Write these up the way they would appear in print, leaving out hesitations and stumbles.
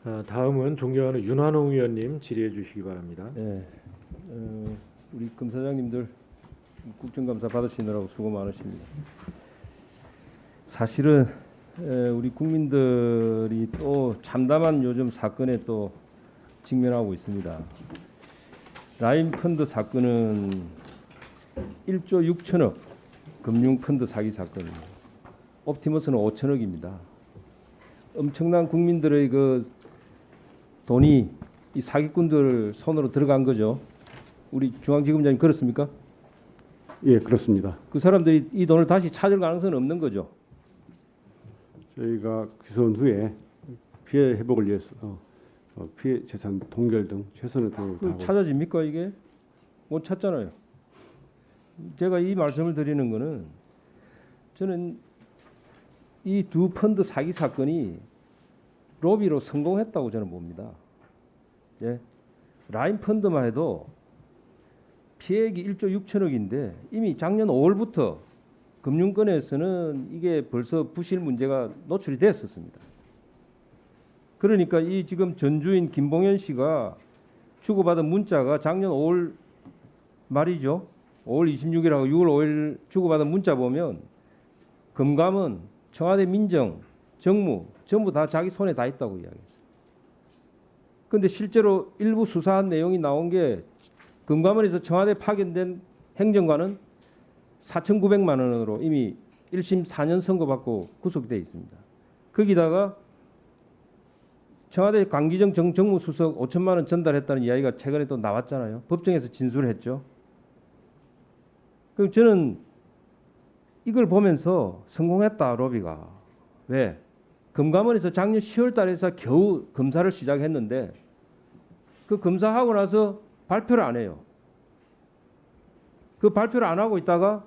다음은 존경하는 윤한홍 의원님 질의해 주시기 바랍니다. 네, 우리 검사장님들 국정감사 받으시느라고 수고 많으십니다. 사실은 우리 국민들이 또 참담한 요즘 사건에 또 직면하고 있습니다. 라인펀드 사건은 1조 6천억 금융펀드 사기 사건입니다. 옵티머스는 5천억입니다. 엄청난 국민들의 그 돈이 이 사기꾼들 손으로 들어간 거죠. 우리 중앙지검장님 그렇습니까? 예, 그렇습니다. 그 사람들이 이 돈을 다시 찾을 가능성은 없는 거죠. 저희가 귀소한 후에 피해 회복을 위해서 피해 재산 동결 등 최선의 노력을 다하고 찾아집니까 이게? 못 찾잖아요. 제가 이 말씀을 드리는 거는 저는 이 두 펀드 사기 사건이 로비로 성공했다고 저는 봅니다. 예. 라인 펀드만 해도 피해액이 1조 6천억인데 이미 작년 5월부터 금융권에서는 이게 벌써 부실 문제가 노출이 됐었습니다. 그러니까 이 지금 전주인 김봉현 씨가 주고받은 문자가 작년 5월 말이죠. 5월 26일하고 6월 5일 주고받은 문자 보면 금감원, 청와대 민정, 정무 전부 다 자기 손에 다 있다고 이야기했어요. 그런데 실제로 일부 수사한 내용이 나온 게 금감원에서 청와대 파견된 행정관은 4,900만 원으로 이미 1심 4년 선고받고 구속돼 있습니다. 거기다가 청와대 강기정 정무수석 5천만 원 전달했다는 이야기가 최근에 또 나왔잖아요. 법정에서 진술했죠. 그럼 저는 이걸 보면서 성공했다 로비가. 왜? 금감원에서 작년 10월 달에서 겨우 검사를 시작했는데 그 검사하고 나서 발표를 안 해요. 그 발표를 안 하고 있다가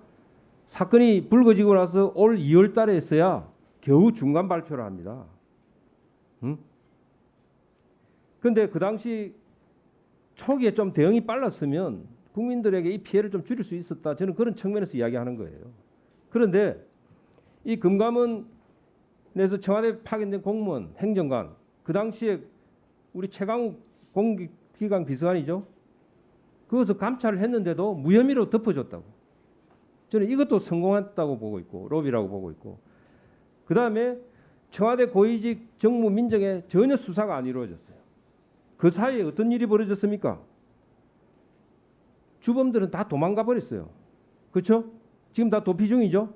사건이 불거지고 나서 올 2월 달에서야 겨우 중간 발표를 합니다. 응? 근데 그 당시 초기에 좀 대응이 빨랐으면 국민들에게 이 피해를 좀 줄일 수 있었다. 저는 그런 측면에서 이야기하는 거예요. 그런데 이 금감원에서 청와대 파견된 공무원, 행정관, 그 당시에 우리 최강욱 공기관 비서관이죠. 그것을 감찰을 했는데도 무혐의로 덮어줬다고. 저는 이것도 성공했다고 보고 있고 로비라고 보고 있고. 그다음에 청와대 고위직 정무 민정에 전혀 수사가 안 이루어졌어요. 그 사이에 어떤 일이 벌어졌습니까? 주범들은 다 도망가 버렸어요. 그렇죠? 지금 다 도피 중이죠.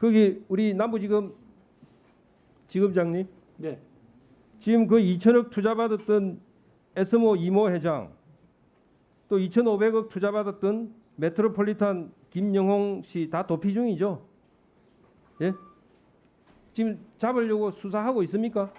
거기 우리 남부지검 지검장님, 네. 지금 그 2천억 투자받았던 에스모 이모 회장, 또 2,500억 투자받았던 메트로폴리탄 김영홍 씨 다 도피 중이죠. 예? 지금 잡으려고 수사하고 있습니까?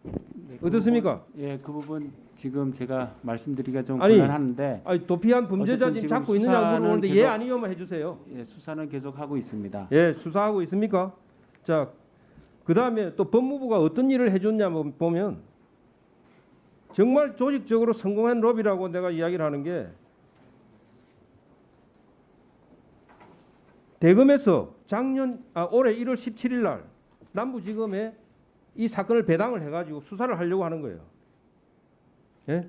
네, 어떻습니까? 그 부분 지금 제가 말씀드리기가 좀 아니, 곤란한데 아니 도피한 범죄자 어쨌든 지금 지금 잡고 있느냐고 수사는 물어보는데 예 계속- 아니요만 해주세요. 수사는 계속 하고 있습니다. 예, 수사하고 있습니까? 자, 그 다음에 또 법무부가 어떤 일을 해줬냐 보면 정말 조직적으로 성공한 로비라고 내가 이야기를 하는 게 대검에서 올해 1월 17일 날 남부지검에 이 사건을 배당을 해가지고 수사를 하려고 하는 거예요. 예?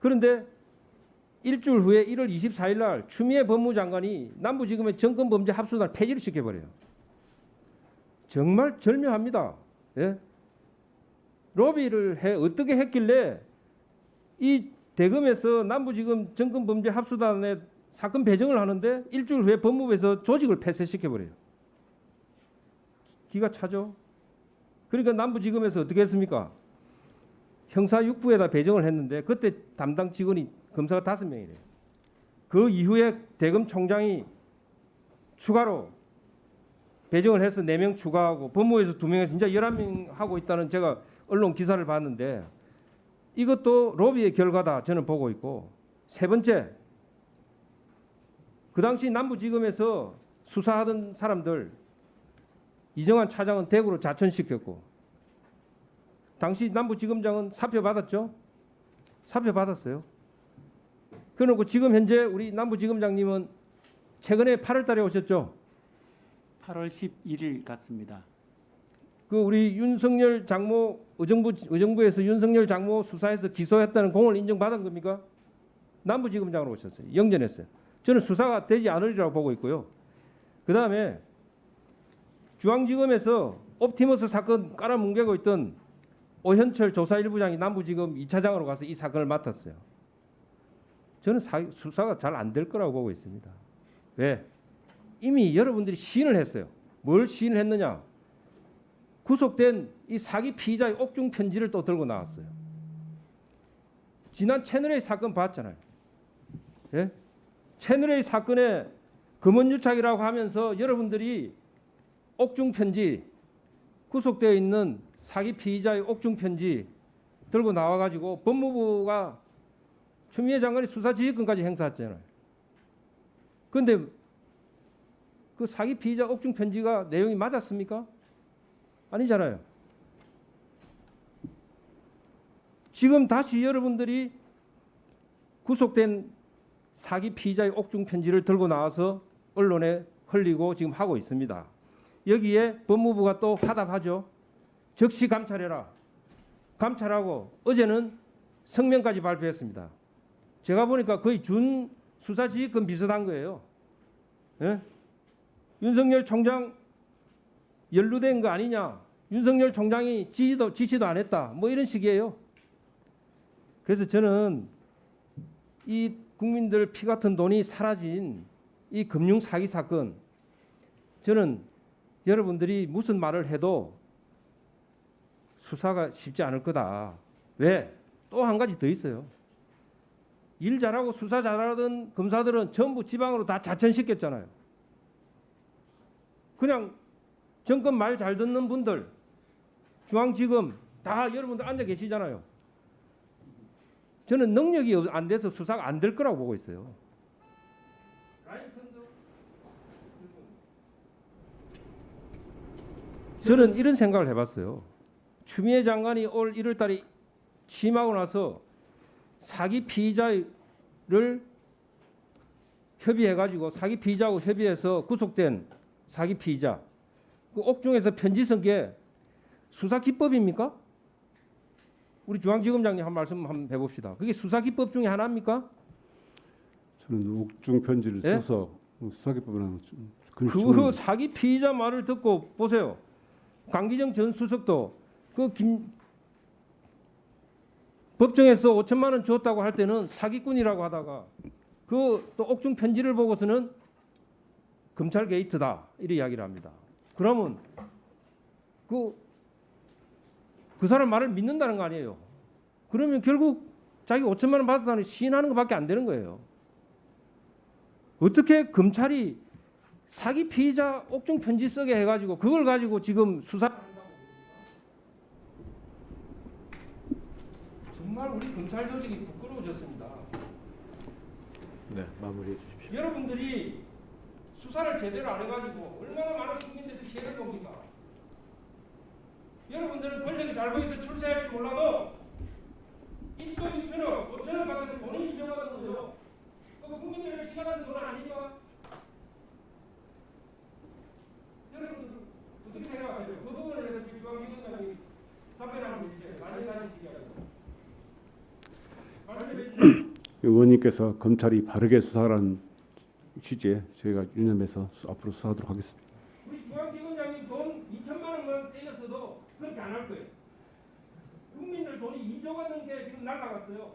그런데 일주일 후에 1월 24일 날 추미애 법무장관이 남부지검의 정권범죄 합수단을 폐지를 시켜버려요. 정말 절묘합니다. 예? 로비를 어떻게 했길래 이 대검에서 남부지검 정권범죄 합수단에 사건 배정을 하는데 일주일 후에 법무부에서 조직을 폐쇄시켜버려요. 기가 차죠. 그러니까 남부지검에서 어떻게 했습니까? 형사 6부에다 배정을 했는데 그때 담당 직원이 검사가 5명이래요. 그 이후에 대검 총장이 추가로 배정을 해서 4명 추가하고 법무부에서 2명에서 진짜 11명 하고 있다는 제가 언론 기사를 봤는데 이것도 로비의 결과다 저는 보고 있고, 세 번째, 그 당시 남부지검에서 수사하던 사람들 이정환 차장은 대구로 자천시켰고 당시 남부지검장은 사표 받았죠? 사표 받았어요. 그래놓고 지금 현재 우리 남부지검장님은 최근에 8월 달에 오셨죠? 8월 11일 같습니다. 그 우리 윤석열 장모 의정부에서 윤석열 장모 수사해서 기소했다는 공을 인정받은 겁니까? 남부지검장으로 오셨어요. 영전했어요. 저는 수사가 되지 않으리라고 보고 있고요. 그 다음에 중앙지검에서 옵티머스 사건 깔아뭉개고 있던 오현철 조사 1부장이 남부지검 2차장으로 가서 이 사건을 맡았어요. 저는 수사가 잘 안 될 거라고 보고 있습니다. 왜? 이미 여러분들이 시인을 했어요. 뭘 시인을 했느냐? 구속된 이 사기 피의자의 옥중 편지를 또 들고 나왔어요. 지난 채널A 사건 봤잖아요. 예? 채널A 사건의 금원유착이라고 하면서 여러분들이 옥중 편지, 구속되어 있는 사기 피의자의 옥중 편지 들고 나와가지고 법무부가 추미애 장관이 수사지휘권까지 행사했잖아요. 그런데 그 사기 피의자 옥중 편지가 내용이 맞았습니까? 아니잖아요. 지금 다시 여러분들이 구속된 사기 피의자의 옥중 편지를 들고 나와서 언론에 흘리고 지금 하고 있습니다. 여기에 법무부가 또 화답하죠. 즉시 감찰해라. 감찰하고 어제는 성명까지 발표했습니다. 제가 보니까 거의 준 수사지휘권 비슷한 거예요. 예? 윤석열 총장 연루된 거 아니냐? 윤석열 총장이 지시도 안 했다. 뭐 이런 식이에요. 그래서 저는 이 국민들 피 같은 돈이 사라진 이 금융 사기 사건, 저는 여러분들이 무슨 말을 해도 수사가 쉽지 않을 거다. 왜? 또 한 가지 더 있어요. 일 잘하고 수사 잘하던 검사들은 전부 지방으로 다 자천시켰잖아요. 그냥 정권 말 잘 듣는 분들, 중앙지검 다 여러분들 앉아 계시잖아요. 저는 능력이 안 돼서 수사가 안 될 거라고 보고 있어요. 저는 이런 생각을 해봤어요. 추미애 장관이 올 1월 달에 취임하고 나서 사기 피의자를 협의해가지고 사기 피의자하고 협의해서 구속된 사기 피의자 그 옥중에서 편지 쓴 게 수사 기법입니까? 우리 중앙지검장님 한 말씀 한번 해봅시다. 그게 수사 기법 중에 하나입니까? 저는 옥중 편지를 예? 써서 수사기법이라는 그 사기 피의자 말을 듣고 보세요. 강기정 전 수석도 그 법정에서 5천만 원 줬다고 할 때는 사기꾼이라고 하다가 그 또 옥중 편지를 보고서는 검찰 게이트다 이렇게 이야기를 합니다. 그러면 그 사람 말을 믿는다는 거 아니에요. 그러면 결국 자기 5천만 원 받았다는 시인하는 것밖에 안 되는 거예요. 어떻게 검찰이 사기 피의자 옥중 편지 쓰게 해가지고 그걸 가지고 지금 수사한다고 정말 우리 검찰 조직이 부끄러워졌습니다. 네, 마무리해 주십시오. 여러분들이 수사를 제대로 안 해가지고 얼마나 많은 국민들이 피해를 봅니까? 여러분들은 권력이 잘 보여서 출세할지 몰라도 1조 6천억, 5천억 같은 돈을 잊어가는 거죠. 그 국민들을 시작하는 돈 아닙니까? 여러분들 어떻게 생각하세요? 그 부분에 대해서 중앙지검장이 답변하면 이제 많이 가지시기하고 말씀해 주세요. 의원님께서 검찰이 바르게 수사하라는 취지에 저희가 유념해서 앞으로 수사하도록 하겠습니다. 우리 중앙지검장님 돈 2천만 원만 떼겼어도 그렇게 안 할 거예요. 국민들 돈이 2조가 넘는 게 지금 날라갔어요.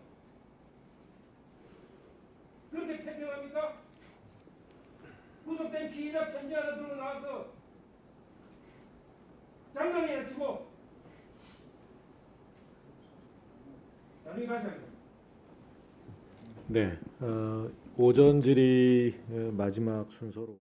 그렇게 태평합니까? 구속된 피의자 편지 하나 들고 나와서 장난이나 치고 나중에 가셔야겠다. 네, 오전 질의 마지막 순서로.